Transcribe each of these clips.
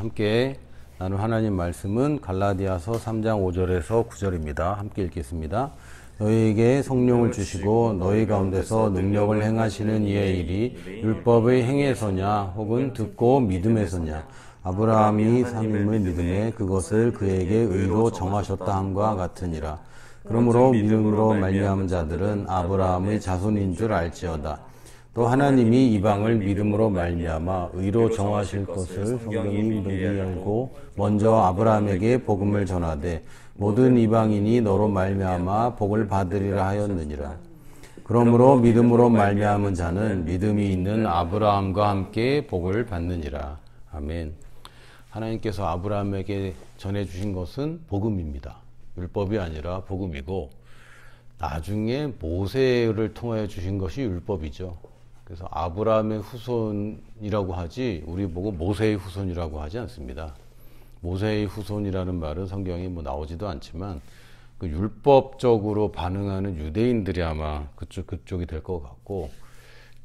함께 나눌 하나님 말씀은 갈라디아서 3장 5절에서 9절입니다. 함께 읽겠습니다. 너희에게 성령을 주시고 너희 가운데서 능력을 행하시는 이의 일이 율법의 행에서냐 혹은 듣고 믿음에서냐. 아브라함이 삼임을 믿음에 그것을 그에게 의로 정하셨다 함과 같으니라. 그러므로 믿음으로 말미암은 자들은 아브라함의 자손인 줄 알지어다. 또 하나님이 이방을 믿음으로 말미암아 의로 정하실 것을 성경이 미리 알고 먼저 아브라함에게 복음을 전하되 모든 이방인이 너로 말미암아 복을 받으리라 하였느니라. 그러므로 믿음으로 말미암은 자는 믿음이 있는 아브라함과 함께 복을 받느니라. 아멘. 하나님께서 아브라함에게 전해주신 것은 복음입니다. 율법이 아니라 복음이고 나중에 모세를 통하여 주신 것이 율법이죠. 그래서 아브라함의 후손이라고 하지 우리 보고 모세의 후손이라고 하지 않습니다. 모세의 후손이라는 말은 성경에 나오지도 않지만 그 율법적으로 반응하는 유대인들이 아마 그쪽이 될 것 같고,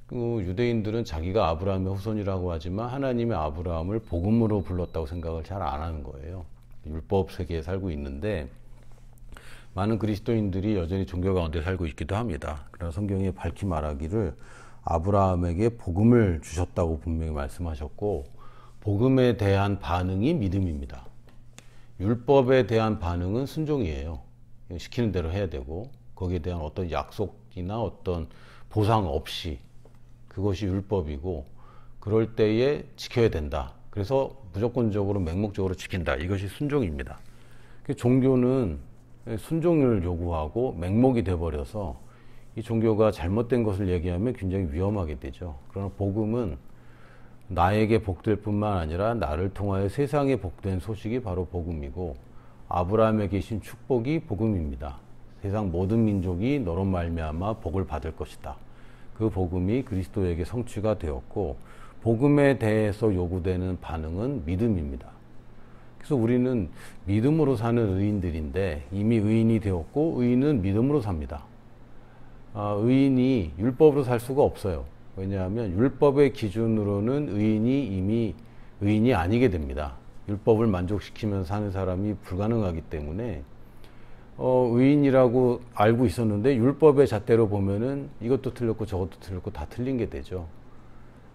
그 유대인들은 자기가 아브라함의 후손이라고 하지만 하나님의 아브라함을 복음으로 불렀다고 생각을 잘 안 하는 거예요. 율법 세계에 살고 있는데 많은 그리스도인들이 여전히 종교 가운데 살고 있기도 합니다. 그러나 성경에 밝히 말하기를 아브라함에게 복음을 주셨다고 분명히 말씀하셨고, 복음에 대한 반응이 믿음입니다. 율법에 대한 반응은 순종이에요. 시키는 대로 해야 되고 거기에 대한 어떤 약속이나 어떤 보상 없이 그것이 율법이고, 그럴 때에 지켜야 된다. 그래서 무조건적으로 맹목적으로 지킨다. 이것이 순종입니다. 종교는 순종을 요구하고 맹목이 돼버려서 이 종교가 잘못된 것을 얘기하면 굉장히 위험하게 되죠. 그러나 복음은 나에게 복될 뿐만 아니라 나를 통하여 세상에 복된 소식이 바로 복음이고, 아브라함에 계신 축복이 복음입니다. 세상 모든 민족이 너로 말미암아 복을 받을 것이다. 그 복음이 그리스도에게 성취가 되었고, 복음에 대해서 요구되는 반응은 믿음입니다. 그래서 우리는 믿음으로 사는 의인들인데 이미 의인이 되었고, 의인은 믿음으로 삽니다. 의인이 율법으로 살 수가 없어요. 왜냐하면 율법의 기준으로는 의인이 이미 의인이 아니게 됩니다. 율법을 만족시키면서 사는 사람이 불가능하기 때문에 의인이라고 알고 있었는데 율법의 잣대로 보면은 이것도 틀렸고 저것도 틀렸고 다 틀린 게 되죠.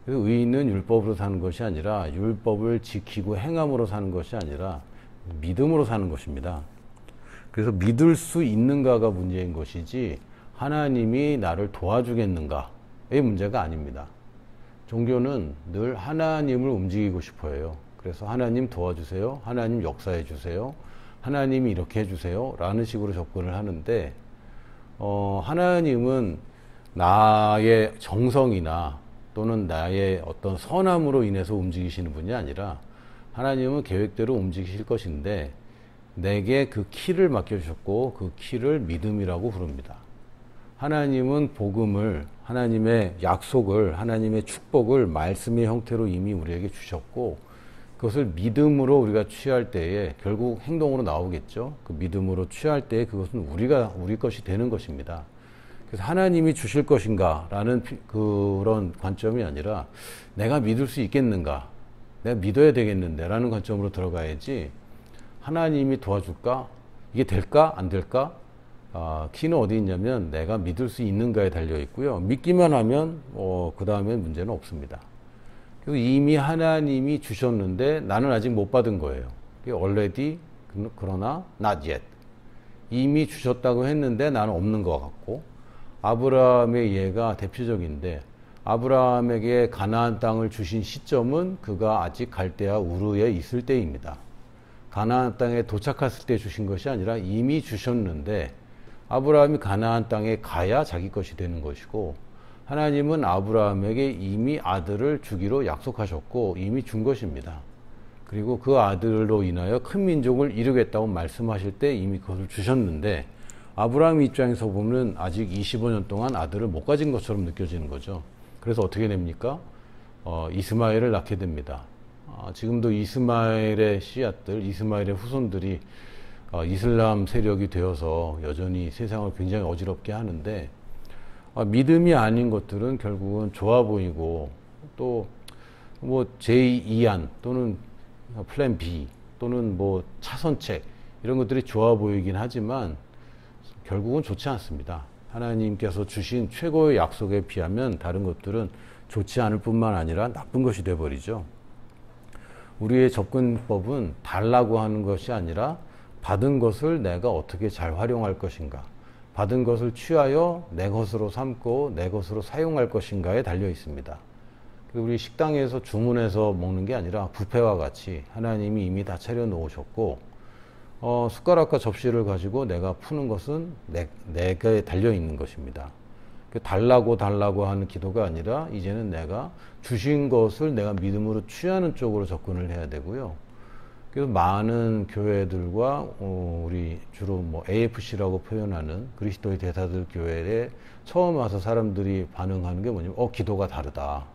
그래서 의인은 율법으로 사는 것이 아니라 율법을 지키고 행함으로 사는 것이 아니라 믿음으로 사는 것입니다. 그래서 믿을 수 있는가가 문제인 것이지 하나님이 나를 도와주겠는가의 문제가 아닙니다. 종교는 늘 하나님을 움직이고 싶어 해요. 그래서 하나님 도와주세요. 하나님 역사해 주세요. 하나님이 이렇게 해주세요. 라는 식으로 접근을 하는데, 하나님은 나의 정성이나 또는 나의 어떤 선함으로 인해서 움직이시는 분이 아니라 하나님은 계획대로 움직이실 것인데 내게 그 키를 맡겨주셨고 그 키를 믿음이라고 부릅니다. 하나님은 복음을, 하나님의 약속을, 하나님의 축복을 말씀의 형태로 이미 우리에게 주셨고, 그것을 믿음으로 우리가 취할 때에 결국 행동으로 나오겠죠. 그 믿음으로 취할 때에 그것은 우리 것이 되는 것입니다. 그래서 하나님이 주실 것인가 라는 그런 관점이 아니라 내가 믿을 수 있겠는가, 내가 믿어야 되겠는데 라는 관점으로 들어가야지, 하나님이 도와줄까, 이게 될까 안 될까, 키는 어디 있냐면 내가 믿을 수 있는가에 달려 있고요. 믿기만 하면 그 다음에 문제는 없습니다. 그래서 이미 하나님이 주셨는데 나는 아직 못 받은 거예요. already 그러나 not yet. 이미 주셨다고 했는데 나는 없는 것 같고, 아브라함의 예가 대표적인데 아브라함에게 가나안 땅을 주신 시점은 그가 아직 갈대아 우르에 있을 때입니다. 가나안 땅에 도착했을 때 주신 것이 아니라 이미 주셨는데 아브라함이 가나안 땅에 가야 자기 것이 되는 것이고, 하나님은 아브라함에게 이미 아들을 주기로 약속하셨고 이미 준 것입니다. 그리고 그 아들로 인하여 큰 민족을 이루겠다고 말씀하실 때 이미 그것을 주셨는데, 아브라함 입장에서 보면 아직 25년 동안 아들을 못 가진 것처럼 느껴지는 거죠. 그래서 어떻게 됩니까? 이스마엘을 낳게 됩니다. 지금도 이스마엘의 씨앗들, 이스마엘의 후손들이 이슬람 세력이 되어서 여전히 세상을 굉장히 어지럽게 하는데, 믿음이 아닌 것들은 결국은 좋아 보이고 또 뭐 제2안 또는 플랜 B 또는 뭐 차선책 이런 것들이 좋아 보이긴 하지만 결국은 좋지 않습니다. 하나님께서 주신 최고의 약속에 비하면 다른 것들은 좋지 않을 뿐만 아니라 나쁜 것이 되어버리죠. 우리의 접근법은 달라고 하는 것이 아니라 받은 것을 내가 어떻게 잘 활용할 것인가, 받은 것을 취하여 내 것으로 삼고 내 것으로 사용할 것인가에 달려 있습니다. 우리 식당에서 주문해서 먹는 게 아니라 뷔페와 같이 하나님이 이미 다 차려 놓으셨고 숟가락과 접시를 가지고 내가 푸는 것은 내게 달려 있는 것입니다. 달라고 하는 기도가 아니라 이제는 내가 주신 것을 내가 믿음으로 취하는 쪽으로 접근을 해야 되고요. 그래서 많은 교회들과 우리 주로 뭐 AFC라고 표현하는 그리스도의 대사들 교회에 처음 와서 사람들이 반응하는 게 뭐냐면 기도가 다르다.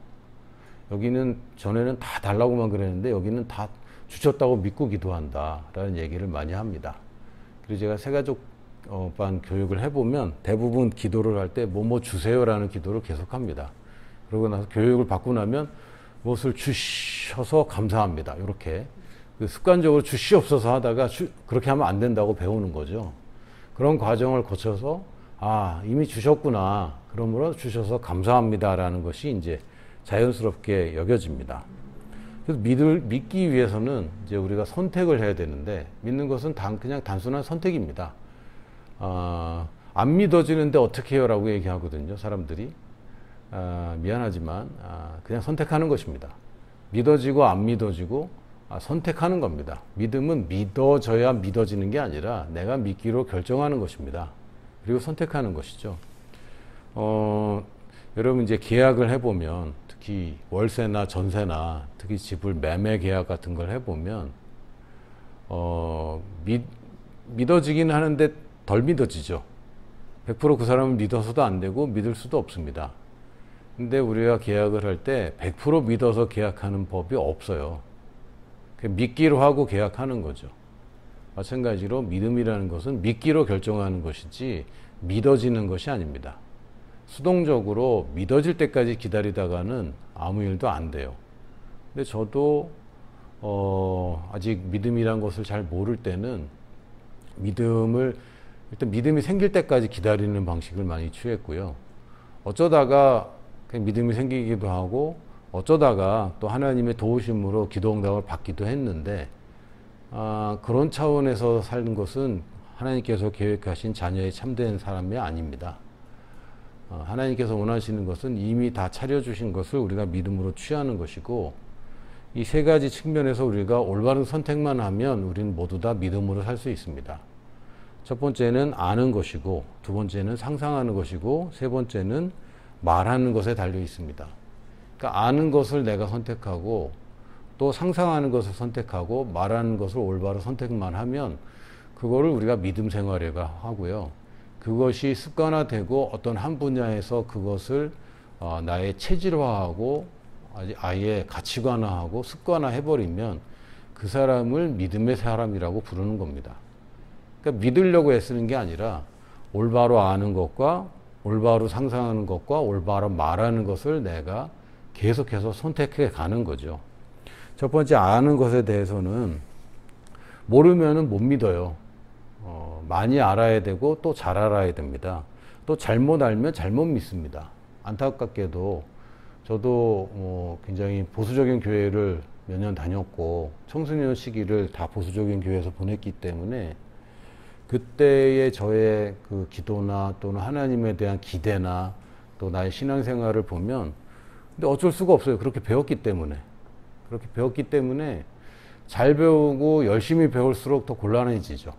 여기는 전에는 다 달라고만 그랬는데 여기는 다 주셨다고 믿고 기도한다 라는 얘기를 많이 합니다. 그리고 제가 새가족반 교육을 해보면 대부분 기도를 할 때 뭐 주세요 라는 기도를 계속 합니다. 그러고 나서 교육을 받고 나면 무엇을 주셔서 감사합니다. 이렇게 습관적으로 주시옵소서 하다가 그렇게 하면 안 된다고 배우는 거죠. 그런 과정을 거쳐서 이미 주셨구나. 그러므로 주셔서 감사합니다 라는 것이 이제 자연스럽게 여겨집니다. 그래서 믿기 위해서는 이제 우리가 선택을 해야 되는데, 믿는 것은 그냥 단순한 선택입니다. 안 믿어지는데 어떻게 해요? 라고 얘기하거든요, 사람들이. 미안하지만, 그냥 선택하는 것입니다. 믿어지고 안 믿어지고, 선택하는 겁니다. 믿음은 믿어져야 믿어지는 게 아니라 내가 믿기로 결정하는 것입니다. 그리고 선택하는 것이죠. 여러분 이제 계약을 해보면, 특히 월세나 전세나 특히 집을 매매 계약 같은 걸 해보면 믿어지긴 하는데 덜 믿어지죠. 100% 그 사람을 믿어서도 안 되고 믿을 수도 없습니다. 근데 우리가 계약을 할 때 100% 믿어서 계약하는 법이 없어요. 믿기로 하고 계약하는 거죠. 마찬가지로 믿음이라는 것은 믿기로 결정하는 것이지 믿어지는 것이 아닙니다. 수동적으로 믿어질 때까지 기다리다가는 아무 일도 안 돼요. 근데 저도 아직 믿음이란 것을 잘 모를 때는 일단 믿음이 생길 때까지 기다리는 방식을 많이 취했고요. 어쩌다가 그냥 믿음이 생기기도 하고 어쩌다가 또 하나님의 도우심으로 기도 응답을 받기도 했는데 그런 차원에서 사는 것은 하나님께서 계획하신 자녀의 참된 사람이 아닙니다. 하나님께서 원하시는 것은 이미 다 차려주신 것을 우리가 믿음으로 취하는 것이고, 이 세 가지 측면에서 우리가 올바른 선택만 하면 우리는 모두 다 믿음으로 살 수 있습니다. 첫 번째는 아는 것이고, 두 번째는 상상하는 것이고, 세 번째는 말하는 것에 달려 있습니다. 그러니까 아는 것을 내가 선택하고 또 상상하는 것을 선택하고 말하는 것을 올바로 선택만 하면 그거를 우리가 믿음 생활이라고 하고요. 그것이 습관화되고 어떤 한 분야에서 그것을 나의 체질화하고 아예 가치관화하고 습관화해버리면 그 사람을 믿음의 사람이라고 부르는 겁니다. 그러니까 믿으려고 애쓰는 게 아니라 올바로 아는 것과 올바로 상상하는 것과 올바로 말하는 것을 내가 계속해서 선택해 가는 거죠. 첫 번째, 아는 것에 대해서는 모르면은 못 믿어요. 많이 알아야 되고 또 잘 알아야 됩니다. 또 잘못 알면 잘못 믿습니다. 안타깝게도 저도 굉장히 보수적인 교회를 몇 년 다녔고 청소년 시기를 다 보수적인 교회에서 보냈기 때문에 그때의 저의 그 기도나 또는 하나님에 대한 기대나 또 나의 신앙생활을 보면 근데 어쩔 수가 없어요. 그렇게 배웠기 때문에 잘 배우고 열심히 배울수록 더 곤란해지죠.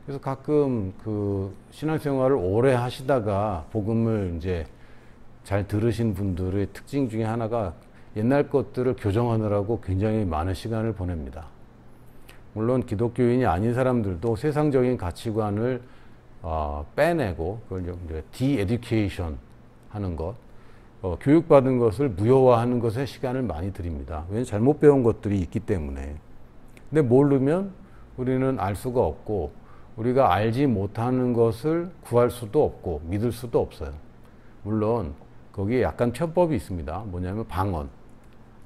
그래서 가끔 그 신앙생활을 오래 하시다가 복음을 이제 잘 들으신 분들의 특징 중에 하나가 옛날 것들을 교정하느라고 굉장히 많은 시간을 보냅니다. 물론 기독교인이 아닌 사람들도 세상적인 가치관을 빼내고 그걸 이제 디에듀케이션 하는 것, 교육받은 것을 무효화하는 것에 시간을 많이 들입니다. 왜냐하면 잘못 배운 것들이 있기 때문에. 근데 모르면 우리는 알 수가 없고 우리가 알지 못하는 것을 구할 수도 없고 믿을 수도 없어요. 물론 거기에 약간 편법이 있습니다. 뭐냐면 방언.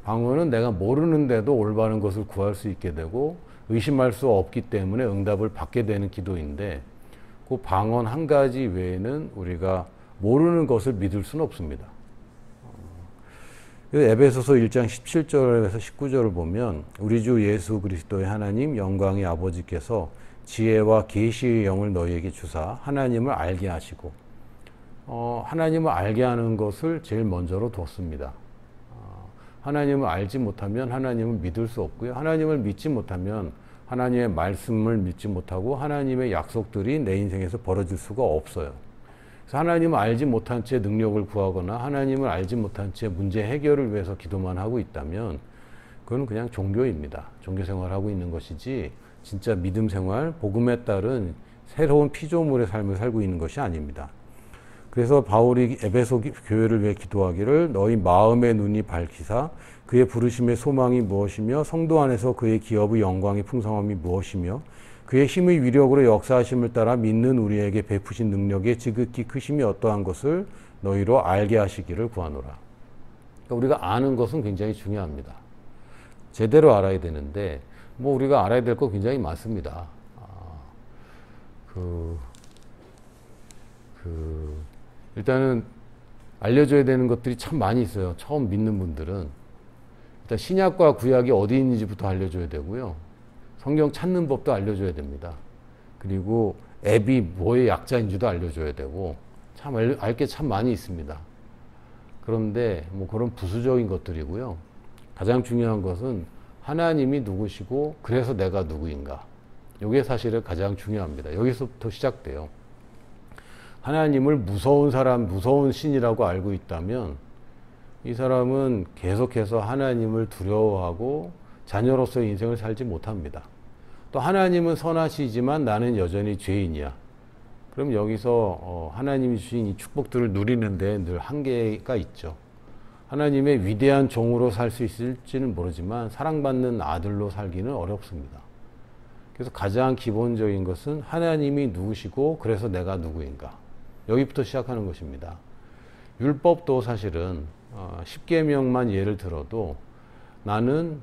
방언은 내가 모르는데도 올바른 것을 구할 수 있게 되고 의심할 수 없기 때문에 응답을 받게 되는 기도인데, 그 방언 한 가지 외에는 우리가 모르는 것을 믿을 수는 없습니다. 에베소서 1장 17절에서 19절을 보면 우리 주 예수 그리스도의 하나님 영광의 아버지께서 지혜와 계시의 영을 너희에게 주사 하나님을 알게 하시고, 하나님을 알게 하는 것을 제일 먼저로 뒀습니다. 하나님을 알지 못하면 하나님을 믿을 수 없고요. 하나님을 믿지 못하면 하나님의 말씀을 믿지 못하고 하나님의 약속들이 내 인생에서 벌어질 수가 없어요. 그래서 하나님을 알지 못한 채 능력을 구하거나 하나님을 알지 못한 채 문제 해결을 위해서 기도만 하고 있다면 그건 그냥 종교입니다. 종교 생활하고 있는 것이지 진짜 믿음 생활, 복음에 따른 새로운 피조물의 삶을 살고 있는 것이 아닙니다. 그래서 바울이 에베소 교회를 위해 기도하기를 너희 마음의 눈이 밝히사 그의 부르심의 소망이 무엇이며 성도 안에서 그의 기업의 영광의 풍성함이 무엇이며 그의 힘의 위력으로 역사하심을 따라 믿는 우리에게 베푸신 능력의 지극히 크심이 어떠한 것을 너희로 알게 하시기를 구하노라. 그러니까 우리가 아는 것은 굉장히 중요합니다. 제대로 알아야 되는데 우리가 알아야 될 거 굉장히 많습니다. 일단은 알려줘야 되는 것들이 참 많이 있어요. 처음 믿는 분들은 일단 신약과 구약이 어디 있는지부터 알려줘야 되고요. 성경 찾는 법도 알려줘야 됩니다. 그리고 앱이 뭐의 약자인지도 알려줘야 되고 참 알 게 참 많이 있습니다. 그런데 그런 부수적인 것들이고요. 가장 중요한 것은 하나님이 누구시고 그래서 내가 누구인가. 이게 사실은 가장 중요합니다. 여기서부터 시작돼요. 하나님을 무서운 사람, 무서운 신이라고 알고 있다면 이 사람은 계속해서 하나님을 두려워하고 자녀로서의 인생을 살지 못합니다. 또 하나님은 선하시지만 나는 여전히 죄인이야. 그럼 여기서 하나님이 주신 이 축복들을 누리는데 늘 한계가 있죠. 하나님의 위대한 종으로 살 수 있을지는 모르지만 사랑받는 아들로 살기는 어렵습니다. 그래서 가장 기본적인 것은 하나님이 누구시고 그래서 내가 누구인가. 여기부터 시작하는 것입니다. 율법도 사실은 10계명만 예를 들어도 나는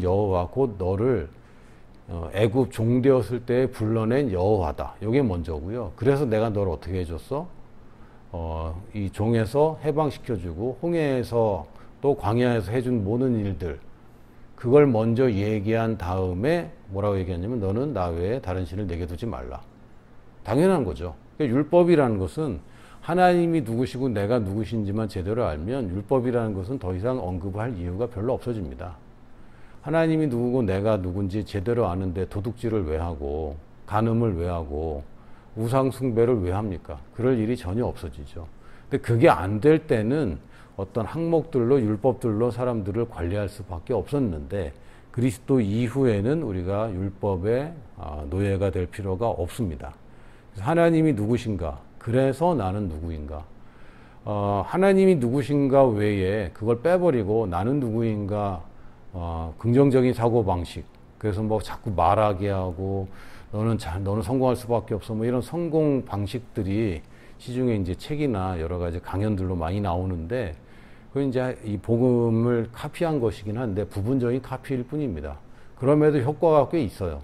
여호와 곧 너를 애굽 종되었을 때 불러낸 여호와다. 이게 먼저고요. 그래서 내가 너를 어떻게 해줬어? 이 종에서 해방시켜주고 홍해에서 또 광야에서 해준 모든 일들, 그걸 먼저 얘기한 다음에 뭐라고 얘기하냐면 너는 나 외에 다른 신을 내게 두지 말라. 당연한 거죠. 그러니까 율법이라는 것은 하나님이 누구시고 내가 누구신지만 제대로 알면 율법이라는 것은 더 이상 언급할 이유가 별로 없어집니다. 하나님이 누구고 내가 누군지 제대로 아는데 도둑질을 왜 하고 간음을 왜 하고 우상 숭배를 왜 합니까? 그럴 일이 전혀 없어지죠. 근데 그게 안 될 때는 어떤 항목들로 율법들로 사람들을 관리할 수밖에 없었는데 그리스도 이후에는 우리가 율법의 노예가 될 필요가 없습니다. 그래서 하나님이 누구신가? 그래서 나는 누구인가? 하나님이 누구신가 외에 그걸 빼버리고 나는 누구인가? 긍정적인 사고방식. 그래서 자꾸 말하게 하고 너는 성공할 수밖에 없어. 이런 성공 방식들이 시중에 이제 책이나 여러 가지 강연들로 많이 나오는데 그건 이제 이 복음을 카피한 것이긴 한데 부분적인 카피일 뿐입니다. 그럼에도 효과가 꽤 있어요.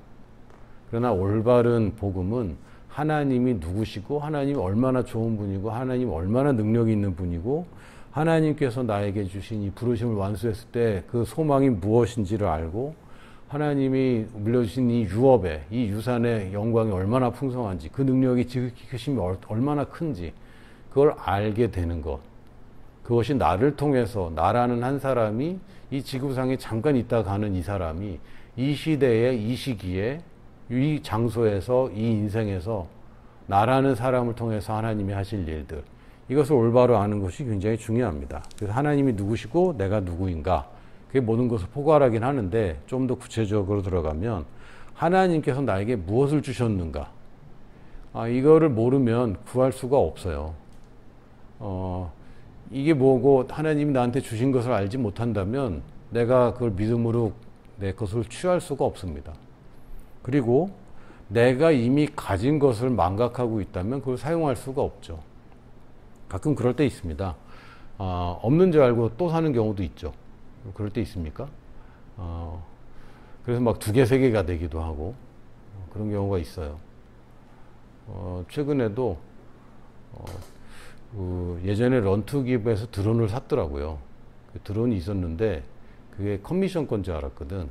그러나 올바른 복음은 하나님이 누구시고 하나님이 얼마나 좋은 분이고 하나님이 얼마나 능력이 있는 분이고 하나님께서 나에게 주신 이 부르심을 완수했을 때 그 소망이 무엇인지를 알고 하나님이 물려주신 이 유업에 이 유산의 영광이 얼마나 풍성한지 그 능력이 지극히 크심이 얼마나 큰지 그걸 알게 되는 것. 그것이 나를 통해서 나라는 한 사람이 이 지구상에 잠깐 있다 가는 이 사람이 이 시대에 이 시기에 이 장소에서 이 인생에서 나라는 사람을 통해서 하나님이 하실 일들 이것을 올바로 아는 것이 굉장히 중요합니다. 그래서 하나님이 누구시고 내가 누구인가 그게 모든 것을 포괄하긴 하는데 좀 더 구체적으로 들어가면 하나님께서 나에게 무엇을 주셨는가 이거를 모르면 구할 수가 없어요. 이게 뭐고 하나님이 나한테 주신 것을 알지 못한다면 내가 그걸 믿음으로 내 것을 취할 수가 없습니다. 그리고 내가 이미 가진 것을 망각하고 있다면 그걸 사용할 수가 없죠. 가끔 그럴 때 있습니다. 없는 줄 알고 또 사는 경우도 있죠. 그럴 때 있습니까? 그래서 막 2개, 3개가 되기도 하고 그런 경우가 있어요. 최근에도 예전에 런투기브에서 드론을 샀더라고요. 그 드론이 있었는데 그게 커미션 건 줄 알았거든.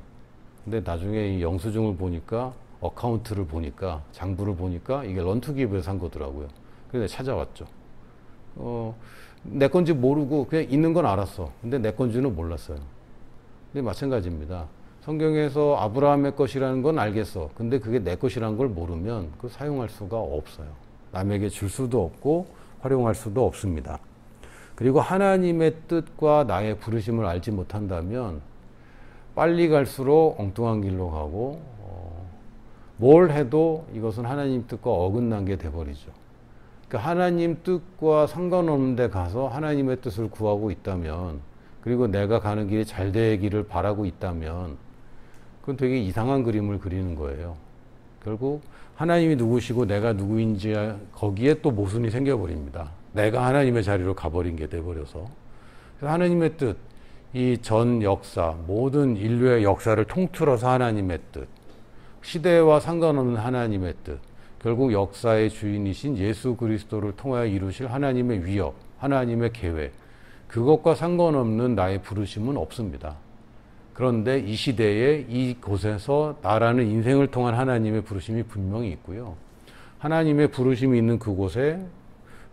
근데 나중에 이 영수증을 보니까 어카운트를 보니까 장부를 보니까 이게 런투기브에서 산 거더라고요. 그래서 찾아왔죠. 내 건지 모르고 그냥 있는 건 알았어. 근데 내 건지는 몰랐어요. 근데 마찬가지입니다. 성경에서 아브라함의 것이라는 건 알겠어. 근데 그게 내 것이라는 걸 모르면 그 사용할 수가 없어요. 남에게 줄 수도 없고 활용할 수도 없습니다. 그리고 하나님의 뜻과 나의 부르심을 알지 못한다면 빨리 갈수록 엉뚱한 길로 가고 뭘 해도 이것은 하나님 뜻과 어긋난 게 돼버리죠. 그러니까 하나님 뜻과 상관없는 데 가서 하나님의 뜻을 구하고 있다면, 그리고 내가 가는 길이 잘 되기를 바라고 있다면 그건 되게 이상한 그림을 그리는 거예요. 결국 하나님이 누구시고 내가 누구인지 거기에 또 모순이 생겨버립니다. 내가 하나님의 자리로 가버린 게 돼버려서. 그래서 하나님의 뜻, 이 전 역사, 모든 인류의 역사를 통틀어서 하나님의 뜻, 시대와 상관없는 하나님의 뜻, 결국 역사의 주인이신 예수 그리스도를 통하여 이루실 하나님의 위협, 하나님의 계획, 그것과 상관없는 나의 부르심은 없습니다. 그런데 이 시대에 이곳에서 나라는 인생을 통한 하나님의 부르심이 분명히 있고요. 하나님의 부르심이 있는 그곳에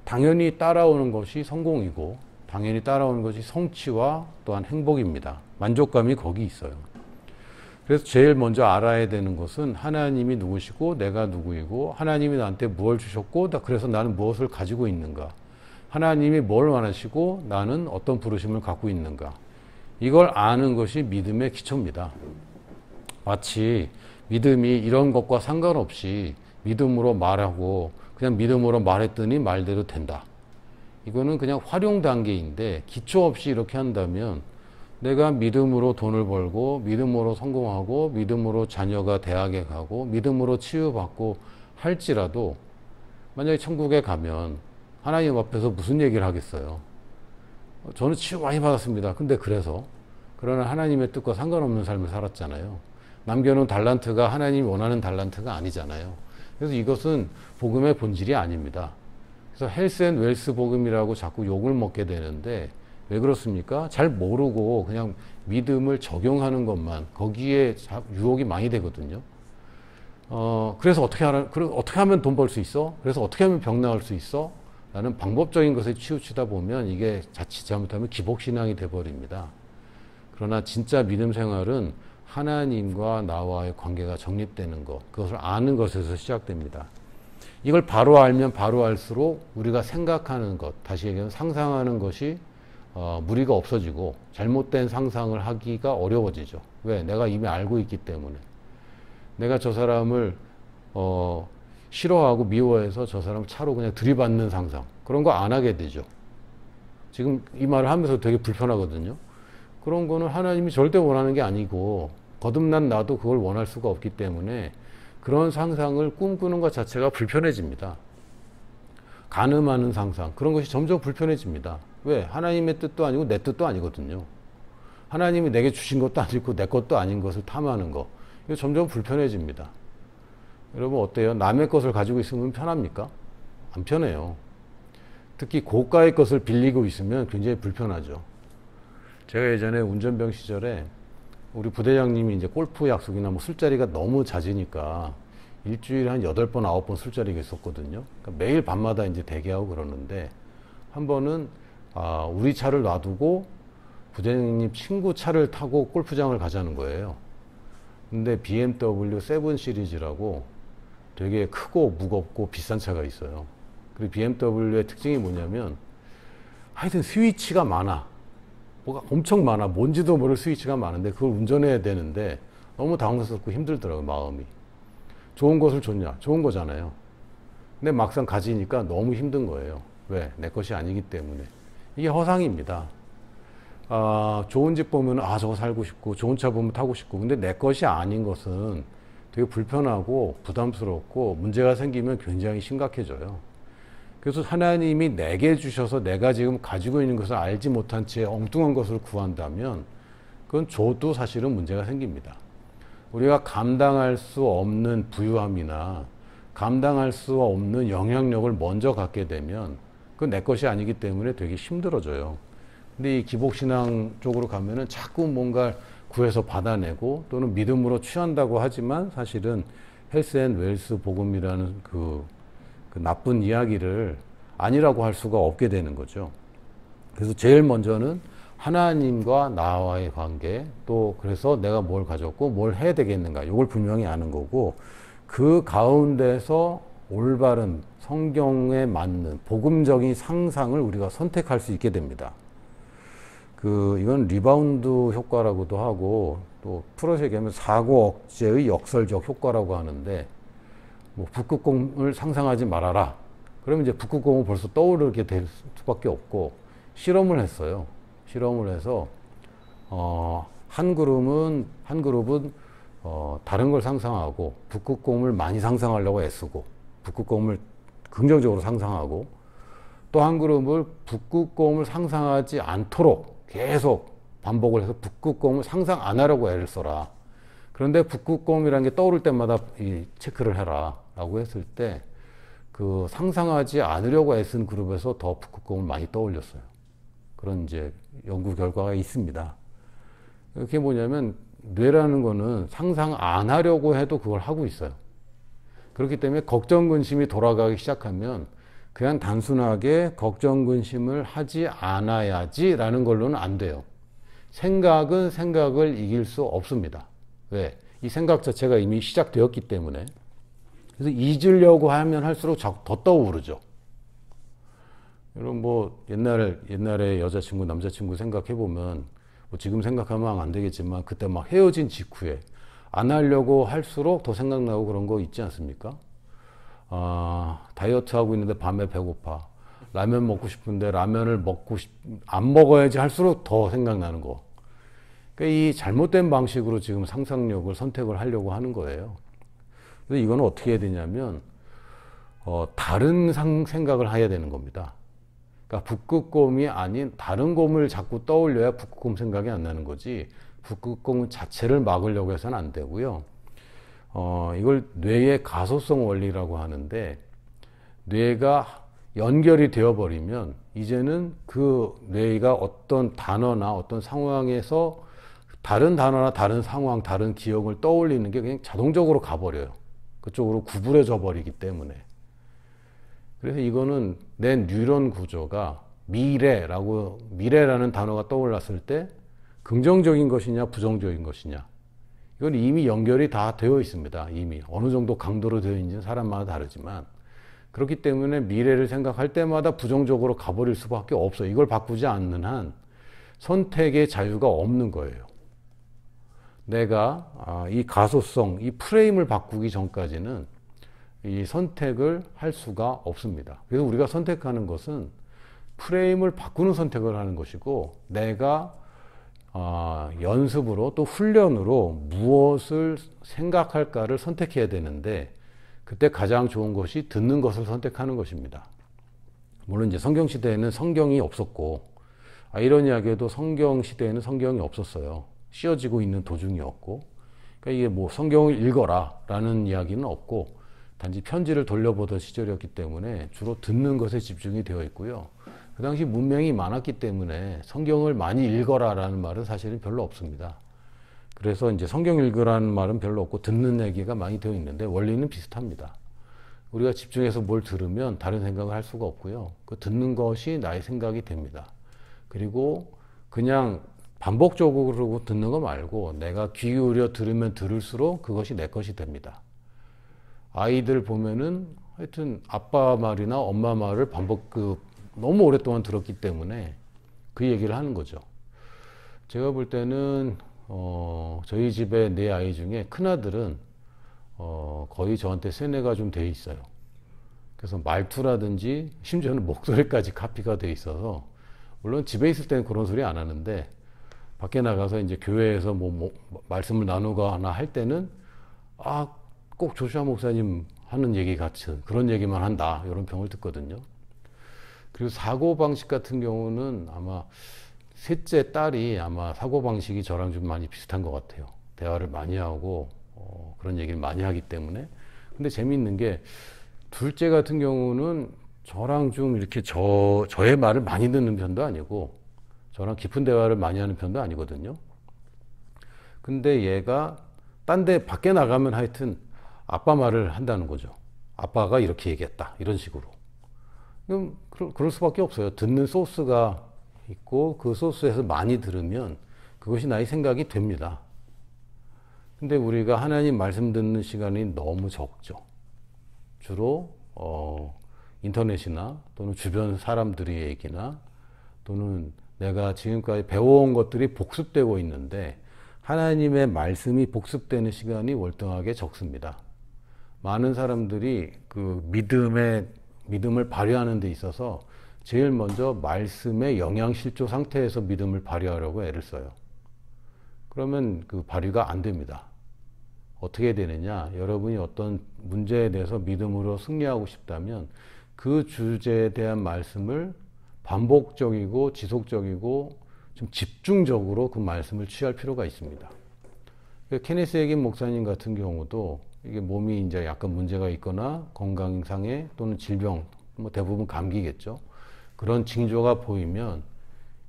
당연히 따라오는 것이 성공이고 당연히 따라오는 것이 성취와 또한 행복입니다. 만족감이 거기 있어요. 그래서 제일 먼저 알아야 되는 것은 하나님이 누구시고 내가 누구이고 하나님이 나한테 무엇을 주셨고 그래서 나는 무엇을 가지고 있는가, 하나님이 뭘 원하시고 나는 어떤 부르심을 갖고 있는가, 이걸 아는 것이 믿음의 기초입니다. 마치 믿음이 이런 것과 상관없이 믿음으로 말하고 그냥 믿음으로 말했더니 말대로 된다. 이거는 그냥 활용 단계인데 기초 없이 이렇게 한다면 내가 믿음으로 돈을 벌고 믿음으로 성공하고 믿음으로 자녀가 대학에 가고 믿음으로 치유받고 할지라도 만약에 천국에 가면 하나님 앞에서 무슨 얘기를 하겠어요? 저는 치유 많이 받았습니다. 근데 그러나 하나님의 뜻과 상관없는 삶을 살았잖아요. 남겨놓은 달란트가 하나님이 원하는 달란트가 아니잖아요. 그래서 이것은 복음의 본질이 아닙니다. 그래서 헬스 앤 웰스 복음이라고 자꾸 욕을 먹게 되는데 왜 그렇습니까? 잘 모르고 그냥 믿음을 적용하는 것만, 거기에 유혹이 많이 되거든요. 그래서 어떻게 하면 돈 벌 수 있어? 그래서 어떻게 하면 병 나을 수 있어? 라는 방법적인 것에 치우치다 보면 이게 자칫 잘못하면 기복신앙이 돼버립니다. 그러나 진짜 믿음 생활은 하나님과 나와의 관계가 정립되는 것, 그것을 아는 것에서 시작됩니다. 이걸 바로 알면 바로 알수록 우리가 생각하는 것, 다시 얘기하면 상상하는 것이 무리가 없어지고 잘못된 상상을 하기가 어려워지죠. 왜? 내가 이미 알고 있기 때문에. 내가 저 사람을 싫어하고 미워해서 저 사람 차로 그냥 들이받는 상상, 그런 거 안 하게 되죠. 지금 이 말을 하면서 되게 불편하거든요. 그런 거는 하나님이 절대 원하는 게 아니고 거듭난 나도 그걸 원할 수가 없기 때문에 그런 상상을 꿈꾸는 것 자체가 불편해집니다. 가늠하는 상상, 그런 것이 점점 불편해집니다. 왜? 하나님의 뜻도 아니고 내 뜻도 아니거든요. 하나님이 내게 주신 것도 아니고 내 것도 아닌 것을 탐하는 거, 이거 점점 불편해집니다. 여러분 어때요? 남의 것을 가지고 있으면 편합니까? 안 편해요. 특히 고가의 것을 빌리고 있으면 굉장히 불편하죠. 제가 예전에 운전병 시절에 우리 부대장님이 이제 골프 약속이나 뭐 술자리가 너무 잦으니까 일주일에 한 8번, 9번 술자리가 있었거든요. 그러니까 매일 밤마다 이제 대기하고 그러는데 한 번은 우리 차를 놔두고 부대장님 친구 차를 타고 골프장을 가자는 거예요. 근데 BMW 7 시리즈라고 되게 크고 무겁고 비싼 차가 있어요. 그리고 BMW의 특징이 뭐냐면 하여튼 스위치가 많아. 뭐가 엄청 많아. 뭔지도 모를 스위치가 많은데 그걸 운전해야 되는데 너무 당황스럽고 힘들더라고요, 마음이. 좋은 것을 줬냐? 좋은 거잖아요. 근데 막상 가지니까 너무 힘든 거예요. 왜? 내 것이 아니기 때문에. 이게 허상입니다. 좋은 집 보면 저거 살고 싶고 좋은 차 보면 타고 싶고, 근데 내 것이 아닌 것은 되게 불편하고 부담스럽고 문제가 생기면 굉장히 심각해져요. 그래서 하나님이 내게 주셔서 내가 지금 가지고 있는 것을 알지 못한 채 엉뚱한 것을 구한다면 그건 줘도 사실은 문제가 생깁니다. 우리가 감당할 수 없는 부유함이나 감당할 수 없는 영향력을 먼저 갖게 되면 그건 내 것이 아니기 때문에 되게 힘들어져요. 근데 이 기복신앙 쪽으로 가면은 자꾸 뭔가 구해서 받아내고 또는 믿음으로 취한다고 하지만 사실은 헬스 앤 웰스 복음이라는 그 나쁜 이야기를 아니라고 할 수가 없게 되는 거죠. 그래서 제일 먼저는 하나님과 나와의 관계, 또 그래서 내가 뭘 가졌고 뭘 해야 되겠는가, 이걸 분명히 아는 거고, 그 가운데서 올바른 성경에 맞는 복음적인 상상을 우리가 선택할 수 있게 됩니다. 이건 리바운드 효과라고도 하고, 또 풀어서 얘기하면 사고 억제의 역설적 효과라고 하는데, 뭐 북극곰을 상상하지 말아라. 그러면 이제 북극곰은 벌써 떠오르게 될 수밖에 없고, 실험을 했어요. 실험을 해서 한 그룹은 다른 걸 상상하고 북극곰을 많이 상상하려고 애쓰고 북극곰을 긍정적으로 상상하고, 또 한 그룹을 북극곰을 상상하지 않도록 계속 반복을 해서 북극곰을 상상 안 하려고 애를 써라. 그런데 북극곰이라는 게 떠오를 때마다 이 체크를 해라 라고 했을 때, 그 상상하지 않으려고 애쓴 그룹에서 더 북극곰을 많이 떠올렸어요. 그런 이제 연구 결과가 있습니다. 이게 뭐냐면, 뇌라는 거는 상상 안 하려고 해도 그걸 하고 있어요. 그렇기 때문에 걱정 근심이 돌아가기 시작하면 그냥 단순하게 걱정 근심을 하지 않아야지 라는 걸로는 안 돼요. 생각은 생각을 이길 수 없습니다. 왜? 이 생각 자체가 이미 시작되었기 때문에. 그래서 잊으려고 하면 할수록 더 떠오르죠. 여러분 뭐 옛날에 여자친구 남자친구 생각해보면, 뭐 지금 생각하면 안 되겠지만 그때 막 헤어진 직후에 안 하려고 할수록 더 생각나고 그런 거 있지 않습니까? 다이어트 하고 있는데 밤에 배고파, 라면 먹고 싶은데 라면을 안 먹어야지 할수록 더 생각나는 거. 그러니까 이 잘못된 방식으로 지금 상상력을 선택을 하려고 하는 거예요. 그래서 이거는 어떻게 해야 되냐면 다른 생각을 해야 되는 겁니다. 그러니까 북극곰이 아닌 다른 곰을 자꾸 떠올려야 북극곰 생각이 안 나는 거지, 북극곰 자체를 막으려고 해서는 안 되고요. 이걸 뇌의 가소성 원리라고 하는데, 뇌가 연결이 되어버리면 이제는 그 뇌가 어떤 단어나 어떤 상황에서 다른 단어나 다른 상황, 다른 기억을 떠올리는 게 그냥 자동적으로 가버려요. 그쪽으로 구부려져 버리기 때문에. 그래서 이거는 내 뉴런 구조가 미래라는 단어가 떠올랐을 때 긍정적인 것이냐 부정적인 것이냐, 이건 이미 연결이 다 되어 있습니다. 이미 어느 정도 강도로 되어 있는지는 사람마다 다르지만, 그렇기 때문에 미래를 생각할 때마다 부정적으로 가버릴 수밖에 없어요. 이걸 바꾸지 않는 한 선택의 자유가 없는 거예요. 내가 이 가소성, 이 프레임을 바꾸기 전까지는 이 선택을 할 수가 없습니다. 그래서 우리가 선택하는 것은 프레임을 바꾸는 선택을 하는 것이고, 내가 연습으로 또 훈련으로 무엇을 생각할까를 선택해야 되는데, 그때 가장 좋은 것이 듣는 것을 선택하는 것입니다. 물론 이제 성경 시대에는 성경이 없었고, 이런 이야기에도 성경 시대에는 성경이 없었어요. 씌어지고 있는 도중이었고, 그러니까 이게 뭐 성경을 읽어라 라는 이야기는 없고, 단지 편지를 돌려보던 시절이었기 때문에 주로 듣는 것에 집중이 되어 있고요. 그 당시 문명이 많았기 때문에 성경을 많이 읽어라 라는 말은 사실은 별로 없습니다. 그래서 이제 성경 읽으라는 말은 별로 없고 듣는 얘기가 많이 되어 있는데, 원리는 비슷합니다. 우리가 집중해서 뭘 들으면 다른 생각을 할 수가 없고요. 그 듣는 것이 나의 생각이 됩니다. 그리고 그냥 반복적으로 듣는 거 말고 내가 귀 기울여 들으면 들을수록 그것이 내 것이 됩니다. 아이들 보면은 하여튼 아빠 말이나 엄마 말을 너무 오랫동안 들었기 때문에 그 얘기를 하는 거죠. 제가 볼 때는 저희 집에 네 아이 중에 큰아들은 거의 저한테 세뇌가 좀 돼 있어요. 그래서 말투라든지 심지어는 목소리까지 카피가 돼 있어서, 물론 집에 있을 때는 그런 소리 안 하는데 밖에 나가서 이제 교회에서 말씀을 나누거나 할 때는 꼭 조슈아 목사님 하는 얘기 같은 그런 얘기만 한다, 이런 평을 듣거든요. 그리고 사고방식 같은 경우는 아마 셋째 딸이 아마 사고방식이 저랑 좀 많이 비슷한 것 같아요. 대화를 많이 하고 그런 얘기를 많이 하기 때문에. 근데 재미있는 게 둘째 같은 경우는 저랑 좀 이렇게 저의 말을 많이 듣는 편도 아니고 저랑 깊은 대화를 많이 하는 편도 아니거든요. 근데 얘가 딴 데 밖에 나가면 하여튼 아빠 말을 한다는 거죠. 아빠가 이렇게 얘기했다, 이런 식으로. 그럼 그럴 수밖에 없어요. 듣는 소스가 있고 그 소스에서 많이 들으면 그것이 나의 생각이 됩니다. 근데 우리가 하나님 말씀 듣는 시간이 너무 적죠. 주로 인터넷이나 또는 주변 사람들의 얘기나 또는 내가 지금까지 배워온 것들이 복습되고 있는데 하나님의 말씀이 복습되는 시간이 월등하게 적습니다. 많은 사람들이 그 믿음을 발휘하는 데 있어서 제일 먼저 말씀의 영양실조 상태에서 믿음을 발휘하려고 애를 써요. 그러면 그 발휘가 안 됩니다. 어떻게 되느냐? 여러분이 어떤 문제에 대해서 믿음으로 승리하고 싶다면 그 주제에 대한 말씀을 반복적이고 지속적이고 좀 집중적으로 그 말씀을 취할 필요가 있습니다. 케네스 해긴 목사님 같은 경우도 이게 몸이 이제 약간 문제가 있거나 건강상의 또는 질병, 뭐 대부분 감기겠죠. 그런 징조가 보이면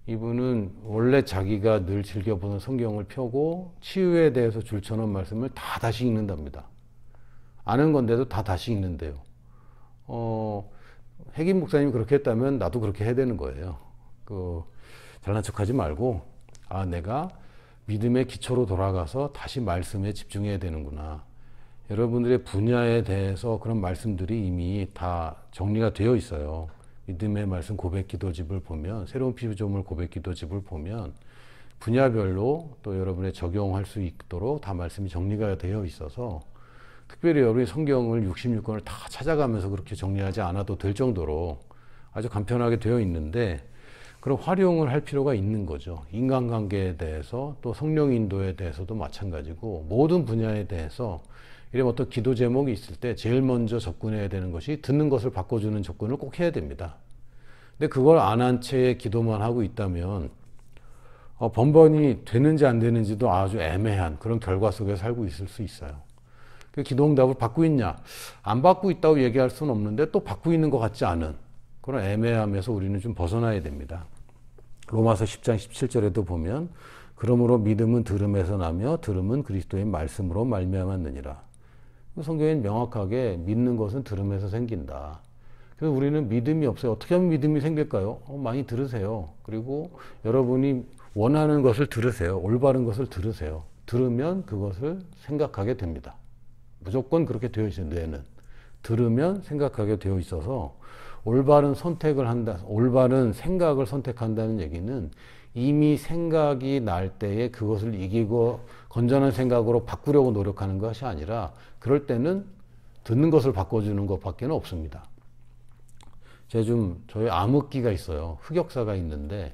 이분은 원래 자기가 늘 즐겨보는 성경을 펴고 치유에 대해서 줄쳐놓은 말씀을 다 다시 읽는답니다. 아는 건데도 다 다시 읽는데요. 해긴 목사님이 그렇게 했다면 나도 그렇게 해야 되는 거예요. 잘난 척하지 말고 내가 믿음의 기초로 돌아가서 다시 말씀에 집중해야 되는구나. 여러분들의 분야에 대해서 그런 말씀들이 이미 다 정리가 되어 있어요. 믿음의 말씀 고백기도집을 보면, 새로운 피조물 고백기도집을 보면 분야별로 또 여러분의 적용할 수 있도록 다 말씀이 정리가 되어 있어서 특별히 여러분이 성경을 66권을 다 찾아가면서 그렇게 정리하지 않아도 될 정도로 아주 간편하게 되어 있는데 그런 활용을 할 필요가 있는 거죠. 인간관계에 대해서 또 성령 인도에 대해서도 마찬가지고 모든 분야에 대해서 이런 어떤 기도 제목이 있을 때 제일 먼저 접근해야 되는 것이 듣는 것을 바꿔주는 접근을 꼭 해야 됩니다. 근데 그걸 안 한 채 기도만 하고 있다면 번번이 되는지 안 되는지도 아주 애매한 그런 결과 속에 살고 있을 수 있어요. 그 기도응답을 받고 있냐? 안 받고 있다고 얘기할 수는 없는데 또 받고 있는 것 같지 않은 그런 애매함에서 우리는 좀 벗어나야 됩니다. 로마서 10장 17절에도 보면 그러므로 믿음은 들음에서 나며 들음은 그리스도의 말씀으로 말미암았느니라. 성경엔 명확하게 믿는 것은 들음에서 생긴다. 그래서 우리는 믿음이 없어요. 어떻게 하면 믿음이 생길까요? 많이 들으세요. 그리고 여러분이 원하는 것을 들으세요. 올바른 것을 들으세요. 들으면 그것을 생각하게 됩니다. 무조건 그렇게 되어 있어요. 뇌는. 들으면 생각하게 되어 있어서 올바른 선택을 한다, 올바른 생각을 선택한다는 얘기는 이미 생각이 날 때에 그것을 이기고 건전한 생각으로 바꾸려고 노력하는 것이 아니라 그럴 때는 듣는 것을 바꿔주는 것밖에 없습니다. 저희 암흑기가 있어요. 흑역사가 있는데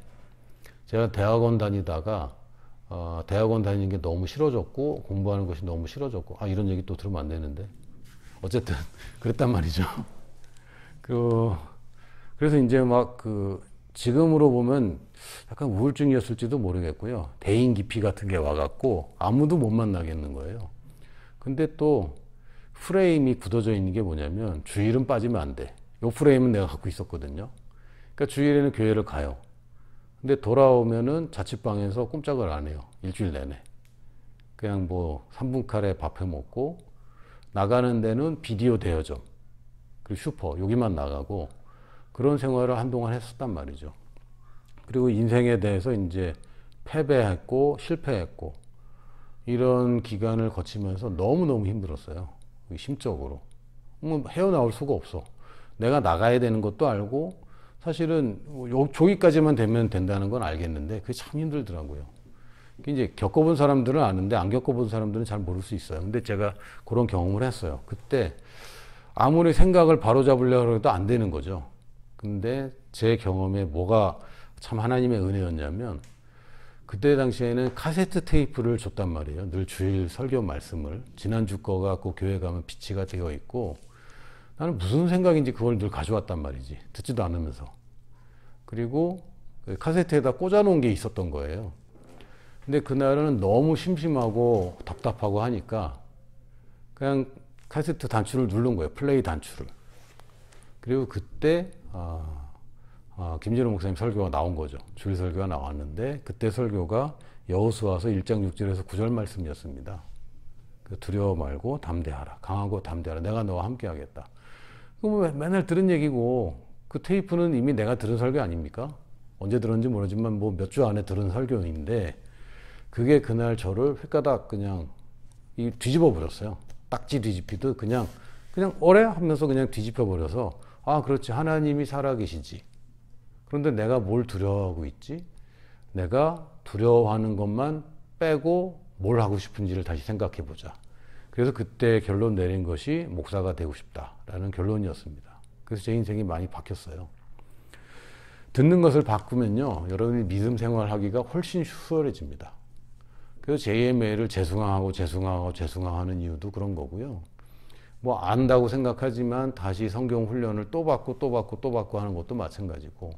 제가 대학원 다니다가 대학원 다니는 게 너무 싫어졌고 공부하는 것이 너무 싫어졌고 이런 얘기 또 들으면 안 되는데 어쨌든 그랬단 말이죠. 그래서 이제 지금으로 보면 약간 우울증이었을지도 모르겠고요. 대인 기피 같은 게 와갖고 아무도 못 만나겠는 거예요. 근데 또 프레임이 굳어져 있는 게 뭐냐면 주일은 빠지면 안 돼. 요 프레임은 내가 갖고 있었거든요. 그러니까 주일에는 교회를 가요. 근데 돌아오면은 자취방에서 꼼짝을 안 해요. 일주일 내내. 그냥 3분 카레 밥 해 먹고 나가는 데는 비디오 대여점 그리고 슈퍼 여기만 나가고 그런 생활을 한동안 했었단 말이죠. 그리고 인생에 대해서 이제 패배했고 실패했고 이런 기간을 거치면서 너무너무 힘들었어요. 심적으로. 헤어나올 수가 없어. 내가 나가야 되는 것도 알고 사실은 저기까지만 되면 된다는 건 알겠는데 그게 참 힘들더라고요. 이제 겪어본 사람들은 아는데 안 겪어본 사람들은 잘 모를 수 있어요. 근데 제가 그런 경험을 했어요. 그때 아무리 생각을 바로잡으려고 해도 안 되는 거죠. 근데 제 경험에 뭐가 참 하나님의 은혜였냐면 그때 당시에는 카세트 테이프를 줬단 말이에요. 늘 주일 설교 말씀을. 지난주 거 갖고 교회 가면 비치가 되어 있고 나는 무슨 생각인지 그걸 늘 가져왔단 말이지. 듣지도 않으면서. 그리고 카세트에다 꽂아놓은 게 있었던 거예요. 근데 그날은 너무 심심하고 답답하고 하니까 그냥 카세트 단추를 누른 거예요. 플레이 단추를. 그리고 그때 김진호 목사님 설교가 나온 거죠. 주일 설교가 나왔는데 그때 설교가 여호수아서 1장 6절에서 9절 말씀이었습니다. 두려워 말고 담대하라. 강하고 담대하라. 내가 너와 함께 하겠다. 그럼 맨날 들은 얘기고 그 테이프는 이미 내가 들은 설교 아닙니까? 언제 들었는지 모르지만 뭐 몇 주 안에 들은 설교인데 그게 그날 저를 횟가닥 그냥 뒤집어 버렸어요. 딱지 뒤집히듯 그냥 어래? 하면서 그냥 뒤집혀 버려서 그렇지. 하나님이 살아계시지. 그런데 내가 뭘 두려워하고 있지? 내가 두려워하는 것만 빼고 뭘 하고 싶은지를 다시 생각해 보자. 그래서 그때 결론 내린 것이 목사가 되고 싶다라는 결론이었습니다. 그래서 제 인생이 많이 바뀌었어요. 듣는 것을 바꾸면요, 여러분이 믿음 생활하기가 훨씬 수월해집니다. 그래서 JMA를 재승강하는 이유도 그런 거고요. 뭐 안다고 생각하지만 다시 성경 훈련을 또 받고 하는 것도 마찬가지고.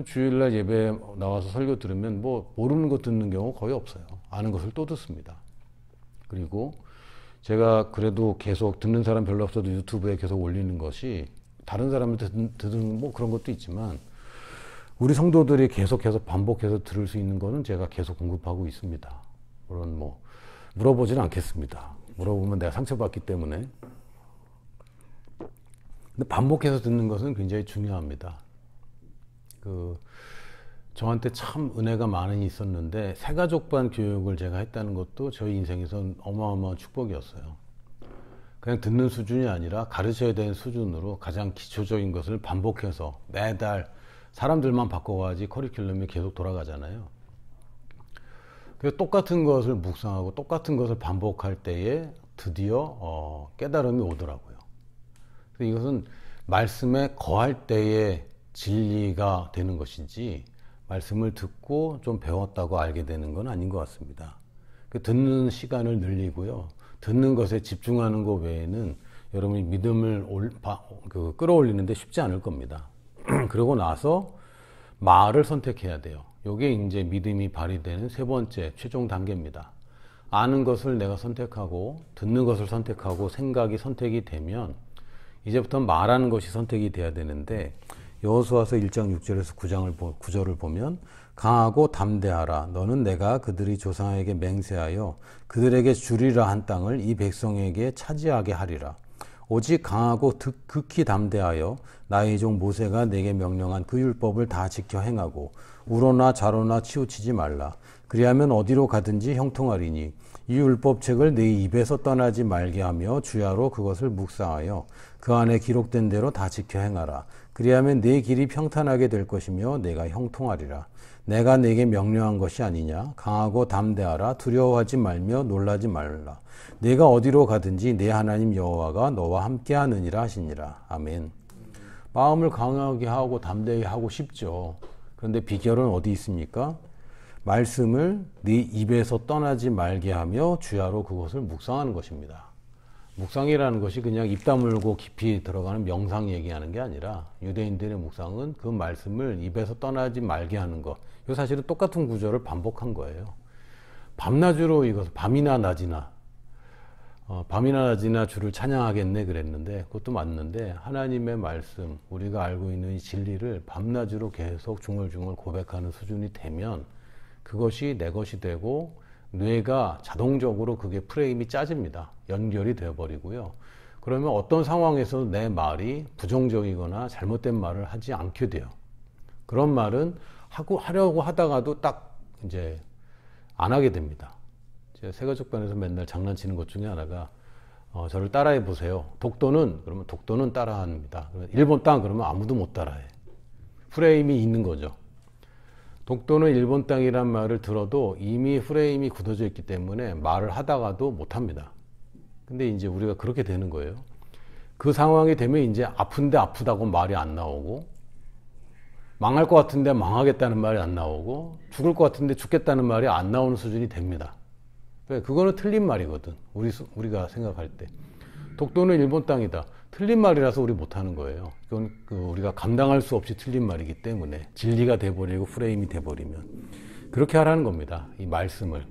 주일날 예배 나와서 설교 들으면 뭐 모르는 거 듣는 경우 거의 없어요. 아는 것을 또 듣습니다. 그리고 제가 그래도 계속 듣는 사람 별로 없어도 유튜브에 계속 올리는 것이 다른 사람한테 듣는 뭐 그런 것도 있지만 우리 성도들이 계속해서 반복해서 들을 수 있는 거는 제가 계속 공급하고 있습니다. 물론 뭐 물어보지는 않겠습니다. 물어보면 내가 상처받기 때문에. 근데 반복해서 듣는 것은 굉장히 중요합니다. 저한테 참 은혜가 많이 있었는데 새가족반 교육을 제가 했다는 것도 저희 인생에선 어마어마한 축복이었어요. 그냥 듣는 수준이 아니라 가르쳐야 되는 수준으로 가장 기초적인 것을 반복해서 매달 사람들만 바꿔가지 커리큘럼이 계속 돌아가잖아요. 그래서 똑같은 것을 묵상하고 똑같은 것을 반복할 때에 드디어 깨달음이 오더라고요. 그래서 이것은 말씀에 거할 때에 진리가 되는 것이지 말씀을 듣고 좀 배웠다고 알게 되는 건 아닌 것 같습니다. 듣는 시간을 늘리고요. 듣는 것에 집중하는 것 외에는 여러분이 믿음을 끌어올리는데 쉽지 않을 겁니다. 그러고 나서 말을 선택해야 돼요. 이게 이제 믿음이 발휘되는 세 번째 최종 단계입니다. 아는 것을 내가 선택하고 듣는 것을 선택하고 생각이 선택이 되면 이제부터 말하는 것이 선택이 돼야 되는데 여호수아서 1장 6절에서 9절을 보면 강하고 담대하라. 너는 내가 그들이 조상에게 맹세하여 그들에게 주리라 한 땅을 이 백성에게 차지하게 하리라. 오직 강하고 극히 담대하여 나의 종 모세가 내게 명령한 그 율법을 다 지켜 행하고 우로나 좌로나 치우치지 말라. 그리하면 어디로 가든지 형통하리니 이 율법책을 내 입에서 떠나지 말게 하며 주야로 그것을 묵상하여 그 안에 기록된 대로 다 지켜 행하라. 그리하면 내 길이 평탄하게 될 것이며 내가 형통하리라. 내가 내게 명령한 것이 아니냐. 강하고 담대하라. 두려워하지 말며 놀라지 말라. 내가 어디로 가든지 내 하나님 여호와가 너와 함께 하느니라 하시니라. 아멘. 마음을 강하게 하고 담대히 하고 싶죠. 그런데 비결은 어디 있습니까? 말씀을 네 입에서 떠나지 말게 하며 주야로 그것을 묵상하는 것입니다. 묵상이라는 것이 그냥 입 다물고 깊이 들어가는 명상 얘기하는 게 아니라 유대인들의 묵상은 그 말씀을 입에서 떠나지 말게 하는 것. 이거 사실은 똑같은 구절을 반복한 거예요. 밤낮으로 이것을 밤이나 낮이나 주를 찬양하겠네 그랬는데 그것도 맞는데 하나님의 말씀 우리가 알고 있는 이 진리를 밤낮으로 계속 중얼중얼 고백하는 수준이 되면 그것이 내 것이 되고 뇌가 자동적으로 그게 프레임이 짜집니다. 연결이 되어버리고요. 그러면 어떤 상황에서 내 말이 부정적이거나 잘못된 말을 하지 않게 돼요. 그런 말은 하려고 하다가도 딱 이제 안 하게 됩니다. 제가 새가족반에서 맨날 장난치는 것 중에 하나가 저를 따라해 보세요. 그러면 독도는 따라합니다. 일본 땅 그러면 아무도 못 따라해. 프레임이 있는 거죠. 독도는 일본 땅이란 말을 들어도 이미 프레임이 굳어져 있기 때문에 말을 하다가도 못 합니다. 근데 이제 우리가 그렇게 되는 거예요. 그 상황이 되면 이제 아픈데 아프다고 말이 안 나오고 망할 것 같은데 망하겠다는 말이 안 나오고 죽을 것 같은데 죽겠다는 말이 안 나오는 수준이 됩니다. 그거는 틀린 말이거든. 우리가 생각할 때. 독도는 일본 땅이다. 틀린 말이라서 우리 못하는 거예요. 그건 우리가 감당할 수 없이 틀린 말이기 때문에 진리가 돼버리고 프레임이 돼버리면 그렇게 하라는 겁니다. 이 말씀을.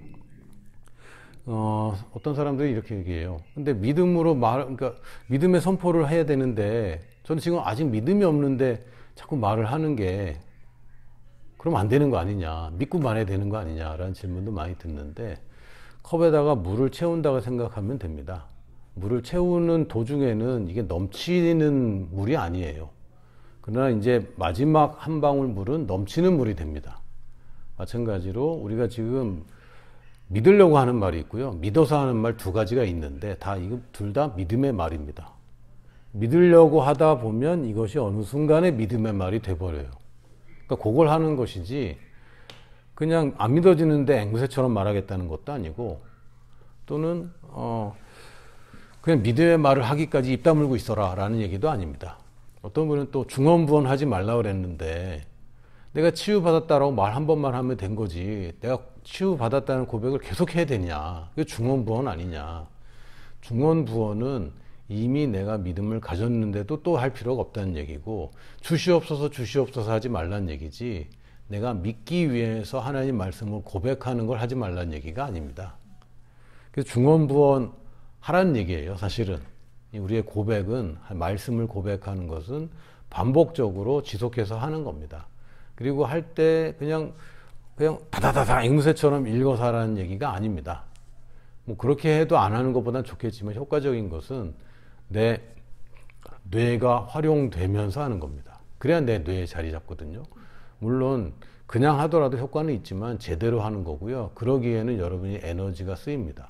어떤 사람들이 이렇게 얘기해요. 근데 믿음으로 그러니까 믿음의 선포를 해야 되는데 저는 지금 아직 믿음이 없는데 자꾸 말을 하는 게 그럼 안 되는 거 아니냐, 믿고 말해야 되는 거 아니냐라는 질문도 많이 듣는데 컵에다가 물을 채운다고 생각하면 됩니다. 물을 채우는 도중에는 이게 넘치는 물이 아니에요. 그러나 이제 마지막 한 방울 물은 넘치는 물이 됩니다. 마찬가지로 우리가 지금 믿으려고 하는 말이 있고요. 믿어서 하는 말 두 가지가 있는데 이거 둘 다 믿음의 말입니다. 믿으려고 하다 보면 이것이 어느 순간에 믿음의 말이 돼버려요. 그러니까 그걸 하는 것이지 그냥 안 믿어지는데 앵무새처럼 말하겠다는 것도 아니고 또는 그냥 믿음의 말을 하기까지 입 다물고 있어라 라는 얘기도 아닙니다. 어떤 분은 또 중언부언 하지 말라 그랬는데 내가 치유받았다라고 말 한 번만 하면 된 거지 내가 치유받았다는 고백을 계속 해야 되냐, 그게 중언부언 아니냐. 중언부언은 이미 내가 믿음을 가졌는데도 또 할 필요가 없다는 얘기고 주시옵소서 주시옵소서 하지 말란 얘기지 내가 믿기 위해서 하나님 말씀을 고백하는 걸 하지 말란 얘기가 아닙니다. 그래서 중언부언 하라는 얘기예요. 사실은 우리의 고백은, 말씀을 고백하는 것은 반복적으로 지속해서 하는 겁니다. 그리고 할 때 그냥 다다다다 앵무새처럼 읽어서 하라는 얘기가 아닙니다. 뭐 그렇게 해도 안 하는 것보단 좋겠지만 효과적인 것은 내 뇌가 활용되면서 하는 겁니다. 그래야 내 뇌에 자리 잡거든요. 물론 그냥 하더라도 효과는 있지만 제대로 하는 거고요. 그러기에는 여러분이 에너지가 쓰입니다.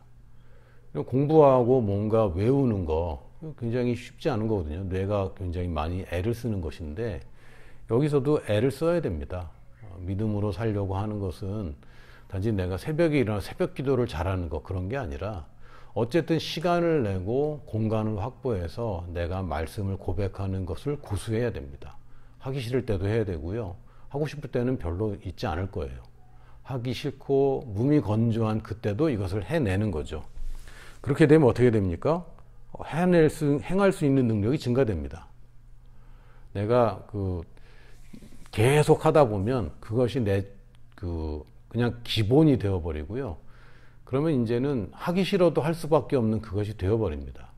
공부하고 뭔가 외우는 거 굉장히 쉽지 않은 거거든요. 뇌가 굉장히 많이 애를 쓰는 것인데 여기서도 애를 써야 됩니다. 믿음으로 살려고 하는 것은 단지 내가 새벽에 일어나 새벽 기도를 잘하는 거 그런 게 아니라 어쨌든 시간을 내고 공간을 확보해서 내가 말씀을 고백하는 것을 고수해야 됩니다. 하기 싫을 때도 해야 되고요. 하고 싶을 때는 별로 있지 않을 거예요. 하기 싫고 몸이 건조한 그때도 이것을 해내는 거죠. 그렇게 되면 어떻게 됩니까? 행할 수 있는 능력이 증가됩니다. 내가 계속 하다 보면 그것이 그냥 기본이 되어버리고요. 그러면 이제는 하기 싫어도 할 수밖에 없는 그것이 되어버립니다.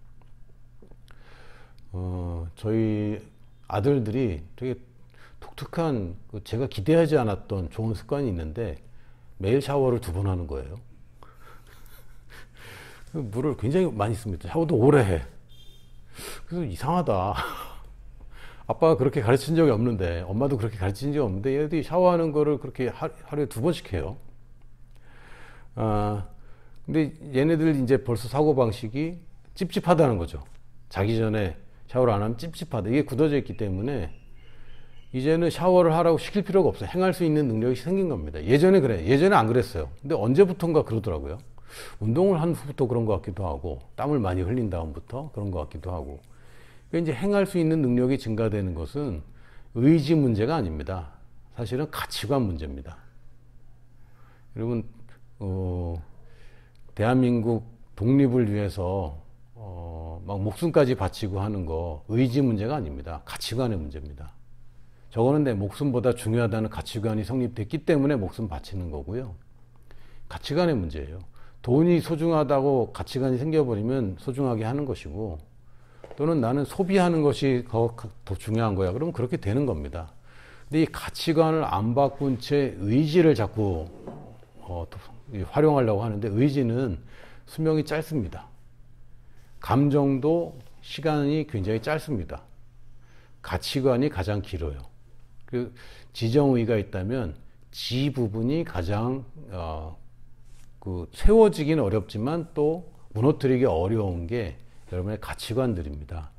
저희 아들들이 되게 독특한, 제가 기대하지 않았던 좋은 습관이 있는데 매일 샤워를 2번 하는 거예요. 물을 굉장히 많이 씁니다. 샤워도 오래 해. 그래서 이상하다. 아빠가 그렇게 가르친 적이 없는데, 엄마도 그렇게 가르친 적이 없는데 얘들이 샤워하는 거를 그렇게 하루에 2번씩 해요. 근데 얘네들 이제 벌써 사고방식이 찝찝하다는 거죠. 자기 전에 샤워를 안 하면 찝찝하다. 이게 굳어져 있기 때문에 이제는 샤워를 하라고 시킬 필요가 없어요. 행할 수 있는 능력이 생긴 겁니다. 예전에 예전에 안 그랬어요. 근데 언제부턴가 그러더라고요. 운동을 한 후부터 그런 것 같기도 하고, 땀을 많이 흘린 다음부터 그런 것 같기도 하고. 그러니까 이제 행할 수 있는 능력이 증가되는 것은 의지 문제가 아닙니다. 사실은 가치관 문제입니다. 여러분, 대한민국 독립을 위해서 막 목숨까지 바치고 하는 거 의지 문제가 아닙니다. 가치관의 문제입니다. 저거는 내 목숨보다 중요하다는 가치관이 성립됐기 때문에 목숨 바치는 거고요. 가치관의 문제예요. 돈이 소중하다고 가치관이 생겨버리면 소중하게 하는 것이고, 또는 나는 소비하는 것이 더 중요한 거야. 그러면 그렇게 되는 겁니다. 근데 이 가치관을 안 바꾼 채 의지를 자꾸 활용하려고 하는데, 의지는 수명이 짧습니다. 감정도 시간이 굉장히 짧습니다. 가치관이 가장 길어요. 그 지정의가 있다면 지 부분이 가장 세워지기는 어렵지만 또 무너뜨리기 어려운 게 여러분의 가치관들입니다.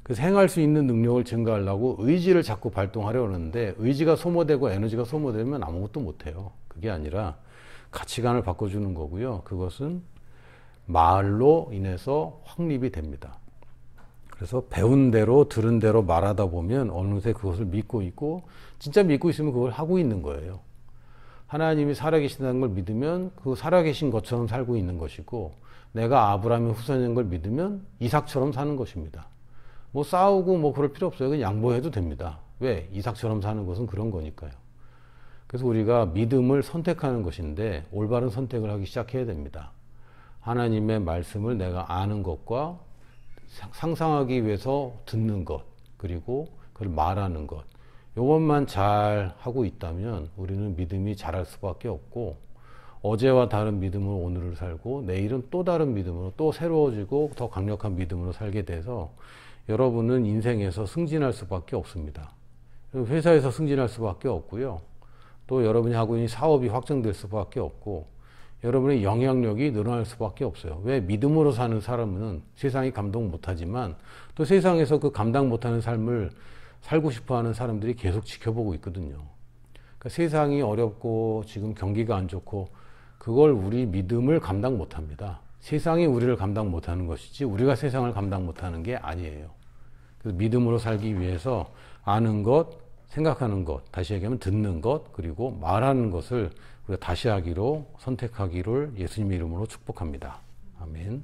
그래서 행할 수 있는 능력을 증가하려고 의지를 자꾸 발동하려고 하는데, 의지가 소모되고 에너지가 소모되면 아무것도 못해요. 그게 아니라 가치관을 바꿔주는 거고요. 그것은 말로 인해서 확립이 됩니다. 그래서 배운 대로 들은 대로 말하다 보면 어느새 그것을 믿고 있고, 진짜 믿고 있으면 그걸 하고 있는 거예요. 하나님이 살아계신다는 걸 믿으면 그 살아계신 것처럼 살고 있는 것이고, 내가 아브라함의 후손인 걸 믿으면 이삭처럼 사는 것입니다. 뭐 싸우고 뭐 그럴 필요 없어요. 그냥 양보해도 됩니다. 왜? 이삭처럼 사는 것은 그런 거니까요. 그래서 우리가 믿음을 선택하는 것인데 올바른 선택을 하기 시작해야 됩니다. 하나님의 말씀을 내가 아는 것과 상상하기 위해서 듣는 것, 그리고 그걸 말하는 것, 이것만 잘 하고 있다면 우리는 믿음이 자랄 수밖에 없고, 어제와 다른 믿음으로 오늘을 살고 내일은 또 다른 믿음으로 또 새로워지고 더 강력한 믿음으로 살게 돼서 여러분은 인생에서 승진할 수밖에 없습니다. 회사에서 승진할 수밖에 없고요. 또 여러분이 하고 있는 사업이 확장될 수밖에 없고, 여러분의 영향력이 늘어날 수밖에 없어요. 왜? 믿음으로 사는 사람은 세상이 감동 못하지만 또 세상에서 그 감당 못하는 삶을 살고 싶어하는 사람들이 계속 지켜보고 있거든요. 그러니까 세상이 어렵고 지금 경기가 안 좋고 그걸 우리 믿음을 감당 못합니다. 세상이 우리를 감당 못하는 것이지 우리가 세상을 감당 못하는 게 아니에요. 그래서 믿음으로 살기 위해서 아는 것, 생각하는 것, 다시 얘기하면 듣는 것, 그리고 말하는 것을 우리가 다시 하기로 선택하기를 예수님의 이름으로 축복합니다. 아멘.